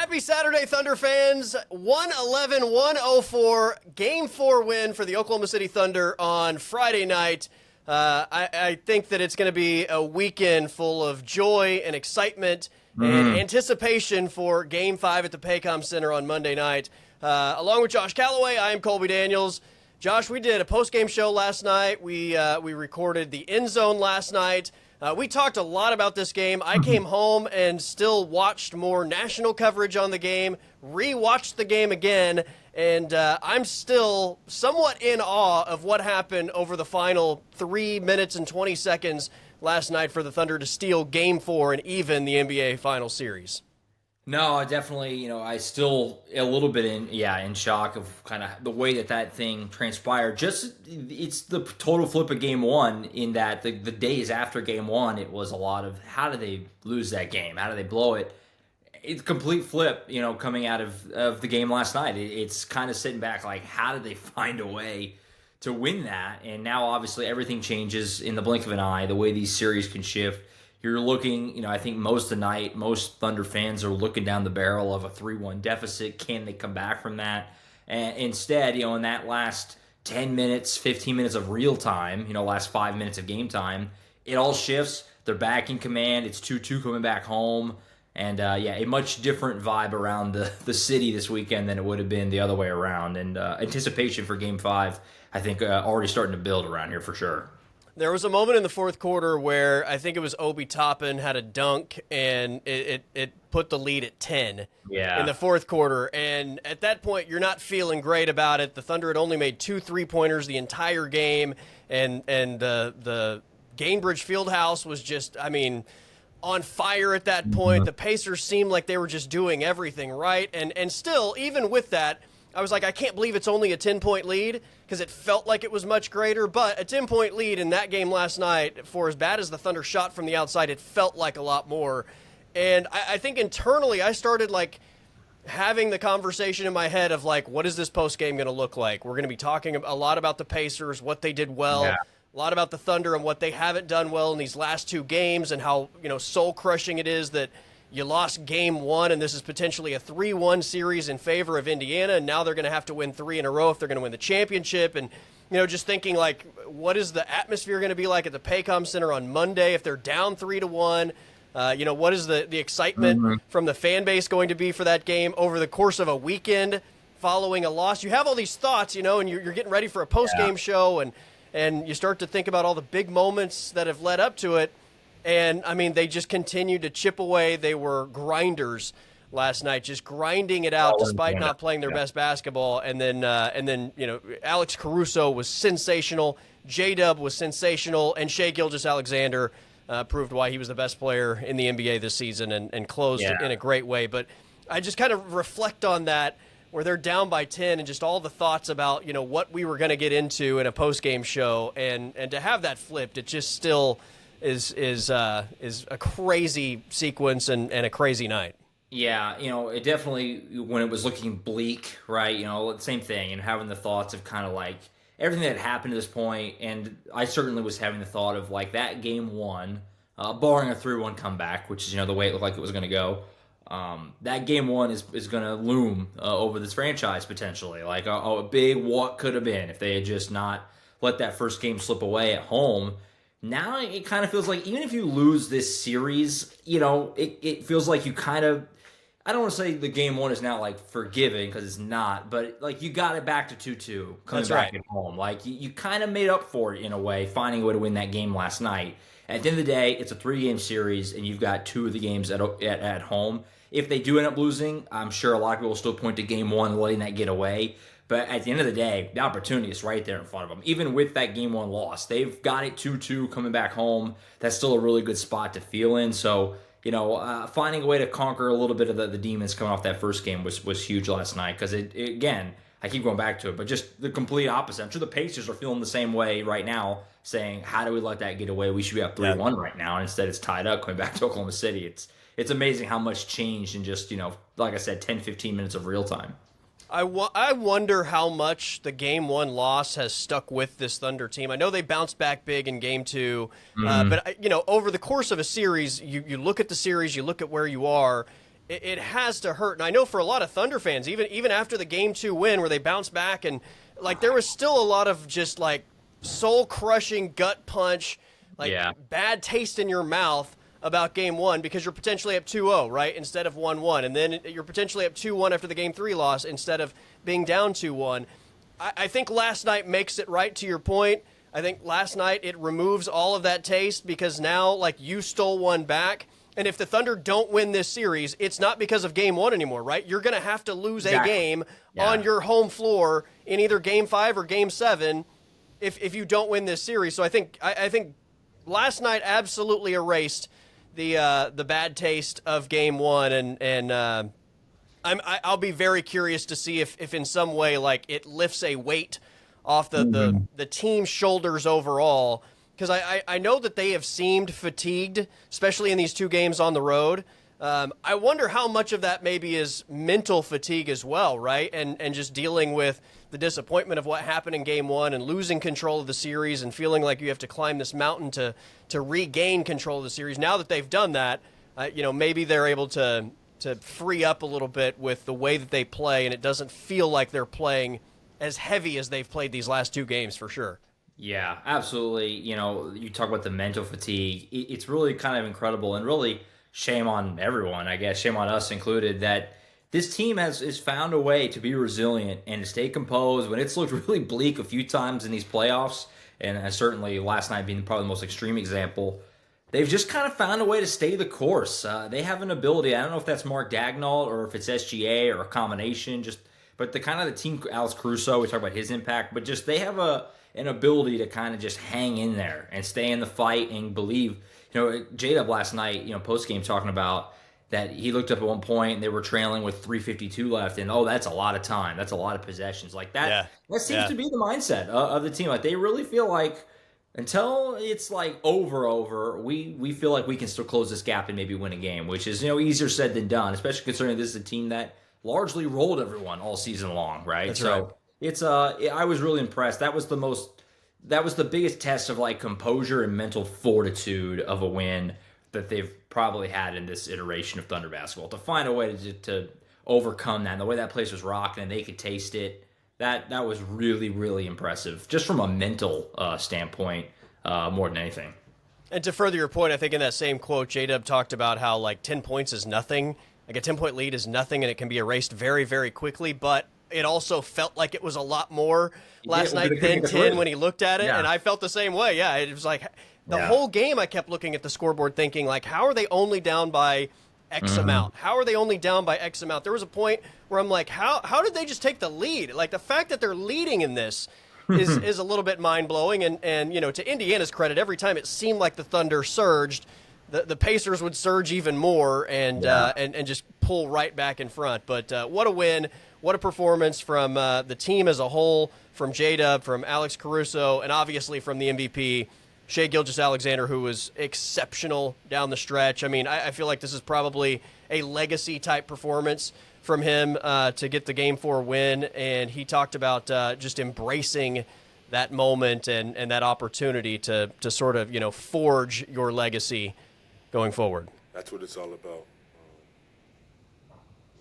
Happy Saturday, Thunder fans. 111-104, Game 4 win for the Oklahoma City Thunder on Friday night. I think that it's going to be a weekend full of joy and excitement and anticipation for Game 5 at the Paycom Center on Monday night. Along with Josh Callaway, I am Colby Daniels. Josh, we did a post-game show last night. We recorded the end zone last night. We talked a lot about this game. I came home and still watched more national coverage on the game, re-watched the game again, and I'm still somewhat in awe of what happened over the final 3 minutes and 20 seconds last night for the Thunder to steal Game 4 and even the NBA Finals series. No, definitely, I still a little bit in shock of kind of the way that thing transpired. It's the total flip of Game 1 in that the days after Game 1, it was a lot of how did they lose that game? How did they blow it? It's a complete flip, coming out of the game last night. It's kind of sitting back like, how did they find a way to win that? And now, obviously, everything changes in the blink of an eye, the way these series can shift. You're looking, I think most of the night, most Thunder fans are looking down the barrel of a 3-1 deficit. Can they come back from that? And instead, in that last 10 minutes, 15 minutes of real time, last 5 minutes of game time, it all shifts. They're back in command. It's 2-2 coming back home. And, a much different vibe around the city this weekend than it would have been the other way around. And anticipation for Game 5, I think, already starting to build around here for sure. There was a moment in the fourth quarter where I think it was Obi Toppin had a dunk, and it put the lead at 10 in the fourth quarter. And at that point, you're not feeling great about it. The Thunder had only made 2 3-pointers the entire game, and the Gainbridge Fieldhouse was just, on fire at that point. The Pacers seemed like they were just doing everything right. And still, even with that, I was like, I can't believe it's only a 10-point lead because it felt like it was much greater. But a 10-point lead in that game last night, for as bad as the Thunder shot from the outside, it felt like a lot more. And I think internally I started having the conversation in my head of what is this postgame going to look like? We're going to be talking a lot about the Pacers, what they did well, a lot about the Thunder and what they haven't done well in these last 2 games and how soul-crushing it is that you lost Game 1, and this is potentially a 3-1 series in favor of Indiana, and now they're going to have to win 3 in a row if they're going to win the championship. And, just thinking, what is the atmosphere going to be like at the Paycom Center on Monday if they're down 3-1? What is the excitement from the fan base going to be for that game over the course of a weekend following a loss? You have all these thoughts, and you're getting ready for a post-game show, and you start to think about all the big moments that have led up to it. And, they just continued to chip away. They were grinders last night, just grinding it out despite not playing their best basketball. And then Alex Caruso was sensational. J-Dub was sensational. And Shai Gilgeous-Alexander proved why he was the best player in the NBA this season and closed in a great way. But I just kind of reflect on that where they're down by 10 and just all the thoughts about, what we were going to get into in a post-game show. And to have that flipped, it just still is a crazy sequence and a crazy night. Yeah, it definitely, when it was looking bleak, right, same thing, and having the thoughts of kind of everything that happened to this point, and I certainly was having the thought of that Game 1, barring a 3-1 comeback, which is, the way it looked like it was going to go, that Game 1 is going to loom over this franchise potentially, a big what could have been if they had just not let that first game slip away at home. Now it kind of feels like even if you lose this series, it feels like you kind of, I don't want to say the Game 1 is now forgiving because it's not, but you got it back to 2-2 coming back at home. You kind of made up for it in a way, finding a way to win that game last night. At the end of the day, it's a 3-game series and you've got 2 of the games at home. If they do end up losing, I'm sure a lot of people will still point to Game 1 and letting that get away. But at the end of the day, the opportunity is right there in front of them. Even with that Game 1 loss, they've got it 2-2 coming back home. That's still a really good spot to feel in. So, finding a way to conquer a little bit of the demons coming off that first game was huge last night. Because, again, I keep going back to it, but just the complete opposite. I'm sure the Pacers are feeling the same way right now, saying, how do we let that get away? We should be up 3-1 right now. And instead it's tied up coming back to Oklahoma City. It's amazing how much changed in just, like I said, 10, 15 minutes of real time. I wonder how much the Game 1 loss has stuck with this Thunder team. I know they bounced back big in Game 2, but over the course of a series, you look at the series, you look at where you are, it has to hurt. And I know for a lot of Thunder fans, even after the Game 2 win where they bounced back and, like, there was still a lot of just, like, soul-crushing gut punch, like, bad taste in your mouth about Game 1 because you're potentially up 2-0, right, instead of 1-1. And then you're potentially up 2-1 after the Game 3 loss instead of being down 2-1. I think last night makes it right, to your point. I think last night it removes all of that taste because now, like, you stole one back. And if the Thunder don't win this series, it's not because of Game 1 anymore, right? You're going to have to lose a game on your home floor in either Game 5 or Game 7 if you don't win this series. So I think last night absolutely erased the bad taste of Game 1, and I'll be very curious to see if in some way, like, it lifts a weight off the team's shoulders overall, because I know that they have seemed fatigued, especially in these 2 games on the road. I wonder how much of that maybe is mental fatigue as well, right? And just dealing with the disappointment of what happened in Game 1 and losing control of the series and feeling like you have to climb this mountain to regain control of the series. Now that they've done that, maybe they're able to free up a little bit with the way that they play, and it doesn't feel like they're playing as heavy as they've played these last 2 games for sure. Yeah, absolutely. You talk about the mental fatigue. It's really kind of incredible, and really shame on everyone, I guess, shame on us included, that this team has found a way to be resilient and to stay composed when it's looked really bleak a few times in these playoffs, and certainly last night being probably the most extreme example. They've just kind of found a way to stay the course. They have an ability. I don't know if that's Mark Dagnall or if it's SGA or a combination. But the kind of the team, Alex Caruso, we talk about his impact, but just they have an ability to kind of just hang in there and stay in the fight and believe. J-Dub last night, post game talking about that he looked up at one point and they were trailing with 3:52 left, and that's a lot of time. That's a lot of possessions. Like that. Yeah. That seems to be the mindset of the team. Like they really feel like, until it's like over, we feel like we can still close this gap and maybe win a game, which is easier said than done, especially considering this is a team that largely rolled everyone all season long, right? That's right. It's I was really impressed. That was the biggest test of like composure and mental fortitude of a win that they've probably had in this iteration of Thunder basketball. To find a way to overcome that, and the way that place was rocking and they could taste it. That was really, really impressive, just from a mental standpoint, more than anything. And to further your point, I think in that same quote, J-Dub talked about how, like, 10 points is nothing. Like, a 10-point lead is nothing, and it can be erased very, very quickly. But it also felt like it was a lot more last night than 10 when he looked at it. Yeah. And I felt the same way. Yeah, it was like the whole game I kept looking at the scoreboard thinking, like, how are they only down by X amount? How are they only down by X amount? There was a point where I'm like, how did they just take the lead? Like, the fact that they're leading in this is a little bit mind-blowing. And to Indiana's credit, every time it seemed like the Thunder surged, the Pacers would surge even more and just pull right back in front. But what a win. What a performance from the team as a whole, from J-Dub, from Alex Caruso, and obviously from the MVP, Shai Gilgeous-Alexander, who was exceptional down the stretch. I mean, I feel like this is probably a legacy-type performance from him to get the Game 4 win, and he talked about just embracing that moment and that opportunity to sort of, forge your legacy going forward. That's what it's all about.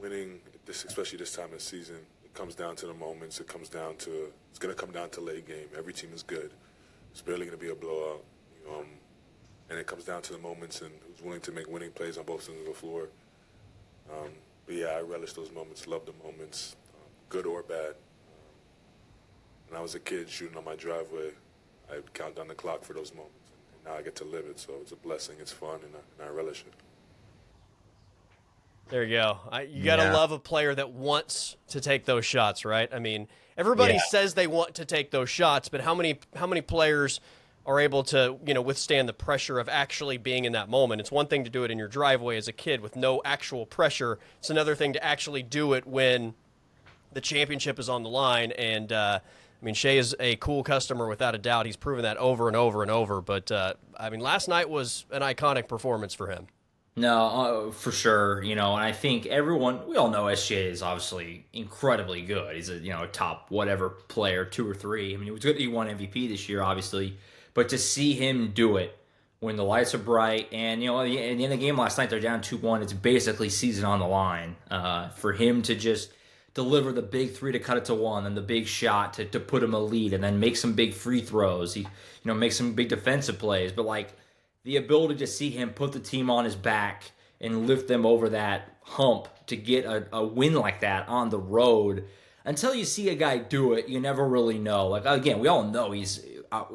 Winning, especially this time of the season, it comes down to the moments. It's going to come down to late game. Every team is good. It's barely going to be a blowout. And it comes down to the moments and who's willing to make winning plays on both ends of the floor. But yeah, I relish those moments, love the moments, good or bad. When I was a kid shooting on my driveway, I would count down the clock for those moments. And now I get to live it, so it's a blessing, it's fun, and I relish it. There you go. You got to love a player that wants to take those shots, right? I mean, everybody says they want to take those shots, but how many players are able to, withstand the pressure of actually being in that moment? It's one thing to do it in your driveway as a kid with no actual pressure. It's another thing to actually do it when the championship is on the line. And, Shai is a cool customer without a doubt. He's proven that over and over and over. But, last night was an iconic performance for him. No, for sure. And I think we all know SGA is obviously incredibly good. He's a top whatever player, 2 or 3. I mean, it was good that he won MVP this year, obviously. But to see him do it when the lights are bright. And, at the end of the game last night, they're down 2-1. It's basically season on the line. For him to just deliver the big three to cut it to 1, and the big shot to put him a lead, and then make some big free throws. He, make some big defensive plays. But, the ability to see him put the team on his back and lift them over that hump to get a win like that on the road. Until you see a guy do it, you never really know. Again, we all know he's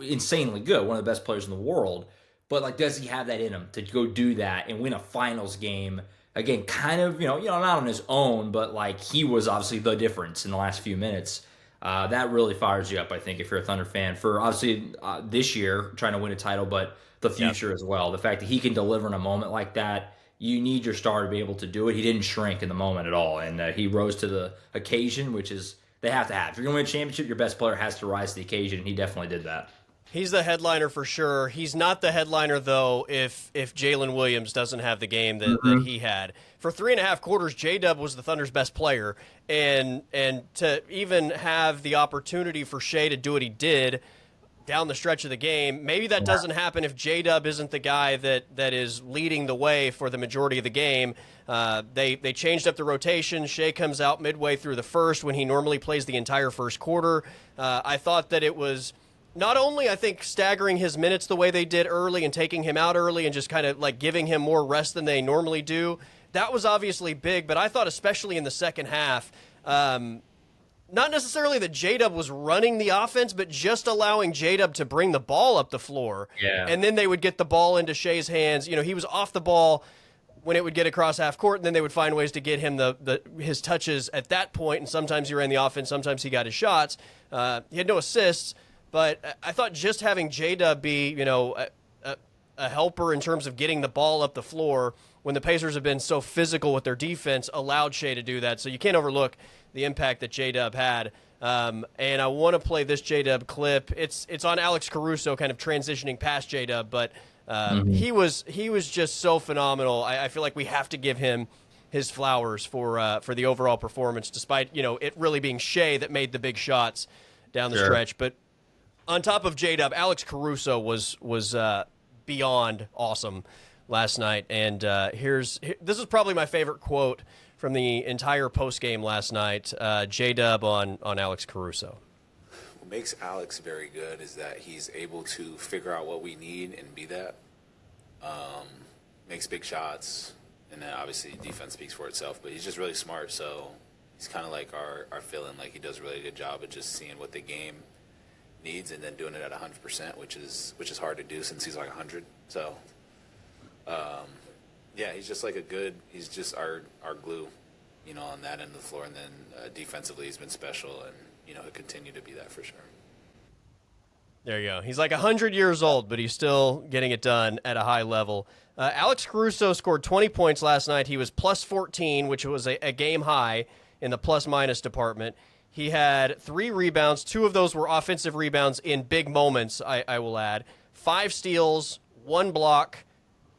insanely good, one of the best players in the world. But, does he have that in him to go do that and win a finals game? Again, kind of, not on his own, but, he was obviously the difference in the last few minutes. That really fires you up, I think, if you're a Thunder fan, for obviously this year trying to win a title, but the future as well. The fact that he can deliver in a moment like that, you need your star to be able to do it. He didn't shrink in the moment at all, and he rose to the occasion, which is they have to have. If you're going to win a championship, your best player has to rise to the occasion, and he definitely did that. He's the headliner for sure. He's not the headliner, though, if Jalen Williams doesn't have the game that he had. For 3.5 quarters, J-Dub was the Thunder's best player, and to even have the opportunity for Shea to do what he did down the stretch of the game, maybe that doesn't happen if J-Dub isn't the guy that is leading the way for the majority of the game. They changed up the rotation. Shea comes out midway through the first when he normally plays the entire first quarter. I thought that it was not only, I think, staggering his minutes the way they did early and taking him out early and just kind of giving him more rest than they normally do. That was obviously big, but I thought especially in the second half, not necessarily that J-Dub was running the offense, but just allowing J-Dub to bring the ball up the floor. Yeah. And then they would get the ball into Shea's hands. He was off the ball when it would get across half court, and then they would find ways to get him his touches at that point, and sometimes he ran the offense, sometimes he got his shots. He had no assists, but I thought just having J-Dub be, a helper in terms of getting the ball up the floor when the Pacers have been so physical with their defense allowed Shea to do that. So you can't overlook the impact that J-Dub had. And I want to play this J-Dub clip. It's on Alex Caruso kind of transitioning past J-Dub, but he was just so phenomenal. I feel like we have to give him his flowers for the overall performance, despite, it really being Shea that made the big shots down the stretch. But on top of J-Dub, Alex Caruso was beyond awesome last night. And this is probably my favorite quote from the entire postgame last night. J-Dub on Alex Caruso. What makes Alex very good is that he's able to figure out what we need and be that. Makes big shots, and then obviously defense speaks for itself, but he's just really smart, so he's kind of like our feeling. He does a really good job of just seeing what the game needs and then doing it at 100%, which is hard to do since he's 100. So, yeah, he's just he's just our glue, on that end of the floor. And then defensively, he's been special, and he'll continue to be that for sure. There you go. He's 100 years old, but he's still getting it done at a high level. Alex Caruso scored 20 points last night. He was plus 14, which was a game high in the plus-minus department. He had 3 rebounds. 2 of those were offensive rebounds in big moments, I will add. 5 steals, 1 block,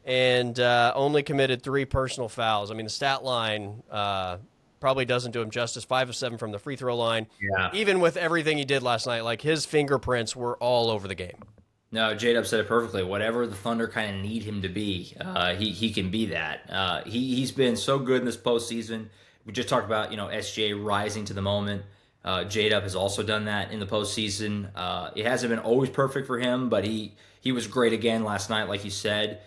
and only committed 3 personal fouls. I mean, the stat line probably doesn't do him justice. 5 of 7 from the free throw line. Yeah. Even with everything he did last night, his fingerprints were all over the game. No, J-Dub said it perfectly. Whatever the Thunder kind of need him to be, he can be that. He's been so good in this postseason. We just talked about, SJ rising to the moment. J-Dub has also done that in the postseason. It hasn't been always perfect for him, but he was great again last night, like you said.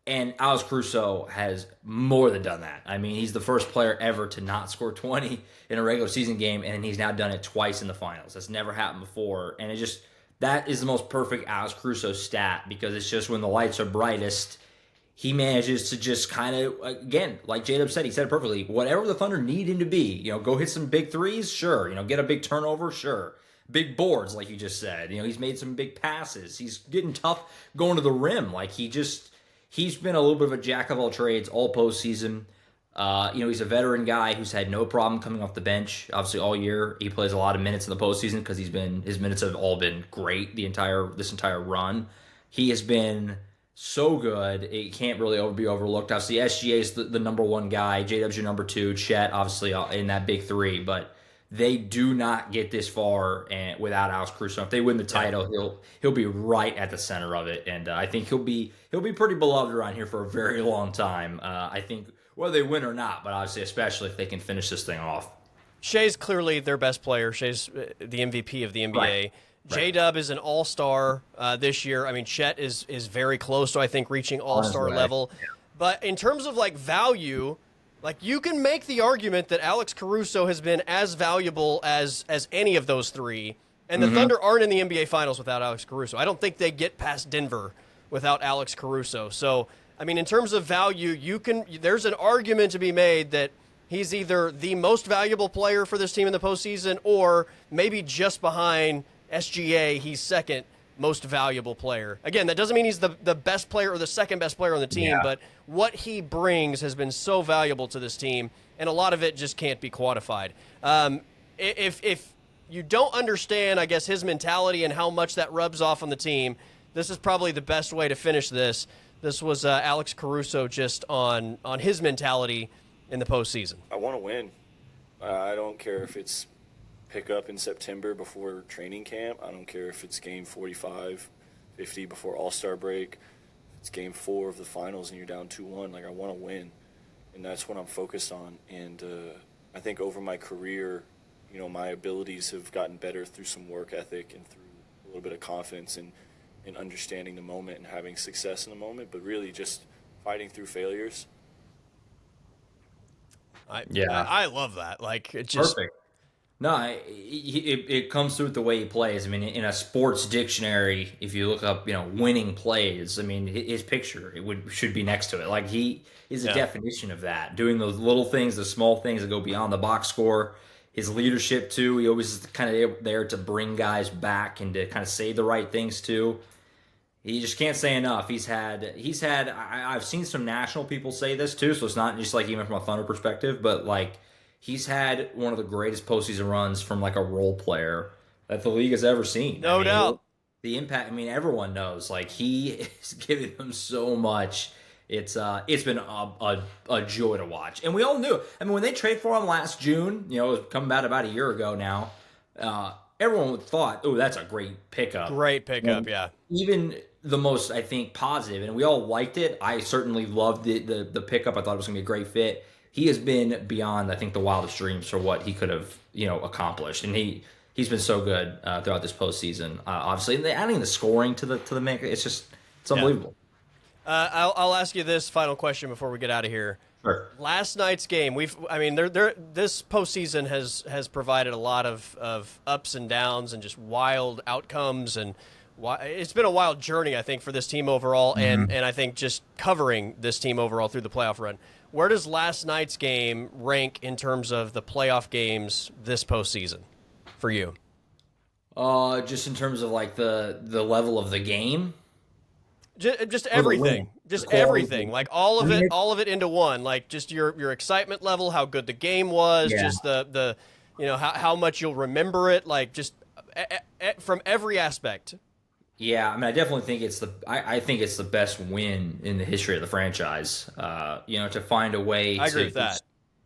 And Alex Caruso has more than done that. I mean, he's the first player ever to not score 20 in a regular season game, and he's now done it twice in the finals. That's never happened before. And that is the most perfect Alex Caruso stat, because it's just when the lights are brightest, he manages to just kind of, again, like J-Dub said, he said it perfectly, whatever the Thunder need him to be, go hit some big threes, sure. Get a big turnover, sure. Big boards, like you just said. He's made some big passes. He's getting tough going to the rim. He's been a little bit of a jack of all trades all postseason. He's a veteran guy who's had no problem coming off the bench, obviously all year. He plays a lot of minutes in the postseason because his minutes have all been great this entire run. He has been so good, it can't really be overlooked. Obviously, SGA is the number 1 guy. J-Dub's your number 2. Chet, obviously, in that big 3. But they do not get this far and without Alex Caruso. If they win the title, he'll be right at the center of it, and I think he'll be pretty beloved around here for a very long time. I think whether they win or not, but obviously especially if they can finish this thing off. Shea's clearly their best player. Shea's the MVP of the NBA. Right. J-Dub is an all-star this year. I mean, Chet is very close to, I think, reaching all-star level. Yeah. But in terms of, like, value, like, you can make the argument that Alex Caruso has been as valuable as any of those three. And the Thunder aren't in the NBA Finals without Alex Caruso. I don't think they get past Denver without Alex Caruso. So, I mean, in terms of value, there's an argument to be made that he's either the most valuable player for this team in the postseason or maybe just behind SGA, he's second most valuable player. Again, that doesn't mean he's the best player or the second best player on the team, but what he brings has been so valuable to this team, and a lot of it just can't be quantified. If you don't understand, I guess, his mentality and how much that rubs off on the team, this is probably the best way to finish this. This was Alex Caruso just on his mentality in the postseason. I want to win. I don't care if it's pick up in September before training camp. I don't care if it's game 45, 50 before All-Star break. If it's game 4 of the finals and you're down 2-1. Like, I want to win, and that's what I'm focused on. And I think over my career, you know, my abilities have gotten better through some work ethic and through a little bit of confidence and understanding the moment and having success in the moment, but really just fighting through failures. I love that. Like, it's just perfect. No, it comes through with the way he plays. I mean, in a sports dictionary, if you look up, you know, winning plays, I mean, his picture should be next to it. Like, he is a definition of that. Doing those little things, the small things that go beyond the box score. His leadership too. He always is kind of there to bring guys back and to kind of say the right things too. He just can't say enough. I've seen some national people say this too, so it's not just like even from a Thunder perspective, but like, he's had one of the greatest postseason runs from like a role player that the league has ever seen. No doubt. The impact, I mean, everyone knows. Like, he is giving them so much. It's been a joy to watch. And we all knew. I mean, when they traded for him last June, you know, it was coming about a year ago now, everyone thought, oh, that's a great pickup. Great pickup, yeah. Even the most, I think, positive, and we all liked it. I certainly loved the pickup. I thought it was going to be a great fit. He has been beyond, I think, the wildest dreams for what he could have, you know, accomplished, and he's been so good throughout this postseason. Obviously, and adding the scoring to the make, it's unbelievable. I'll ask you this final question before we get out of here. Sure. Last night's game, this postseason has provided a lot of ups and downs and just wild outcomes, and it's been a wild journey, I think, for this team overall, and I think just covering this team overall through the playoff run. Where does last night's game rank in terms of the playoff games this postseason for you? Just in terms of like the level of the game, just everything, everything, like all of it into one. Like, just your excitement level, how good the game was, just the you know how much you'll remember it, like just from every aspect. Yeah, I mean, I definitely think I think it's the best win in the history of the franchise. You know, to find a way. I agree with that.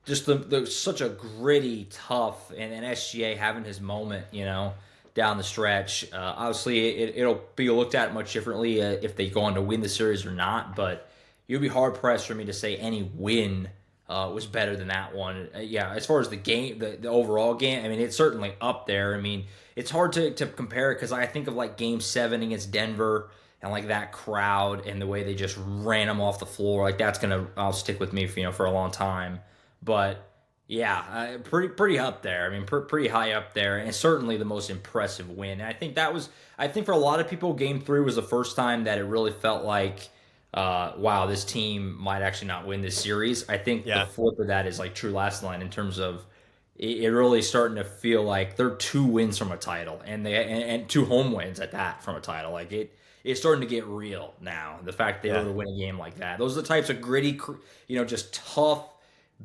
Just such a gritty, tough, and then SGA having his moment, you know, down the stretch. Obviously, it'll be looked at much differently if they go on to win the series or not. But you'd be hard pressed for me to say any win was better than that one. Yeah, as far as the game, the overall game, I mean, it's certainly up there. I mean, it's hard to compare it because I think of like Game 7 against Denver and like that crowd and the way they just ran them off the floor. Like, I'll stick with me for a long time. But yeah, pretty up there. I mean, pretty high up there, and certainly the most impressive win. And I think for a lot of people, Game 3 was the first time that it really felt like, wow, this team might actually not win this series. I think the flip of that is like true last line in terms of it really starting to feel like they're 2 wins from a title, and 2 home wins at that from a title. Like, it's starting to get real now. The fact they're able to win a game like that. Those are the types of gritty, you know, just tough,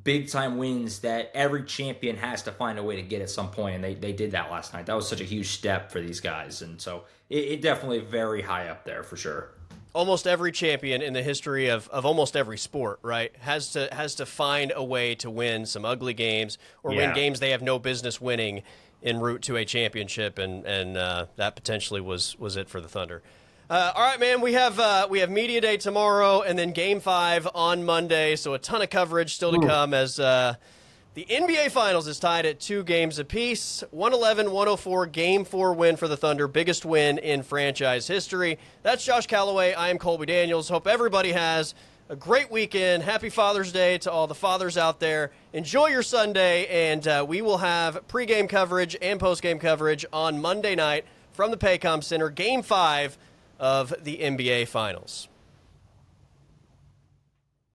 big-time wins that every champion has to find a way to get at some point, and they did that last night. That was such a huge step for these guys, and so it definitely very high up there for sure. almost every champion in the history of almost every sport, right, has to find a way to win some ugly games or win games they have no business winning en route to a championship, and that potentially was it for the Thunder. All right, man, we have Media Day tomorrow and then Game 5 on Monday, so a ton of coverage still to come as the NBA Finals is tied at 2 games apiece. 111-104 Game 4 win for the Thunder, biggest win in franchise history. That's Josh Callaway. I am Colby Daniels. Hope everybody has a great weekend. Happy Father's Day to all the fathers out there. Enjoy your Sunday, and we will have pregame coverage and postgame coverage on Monday night from the Paycom Center, Game 5 of the NBA Finals.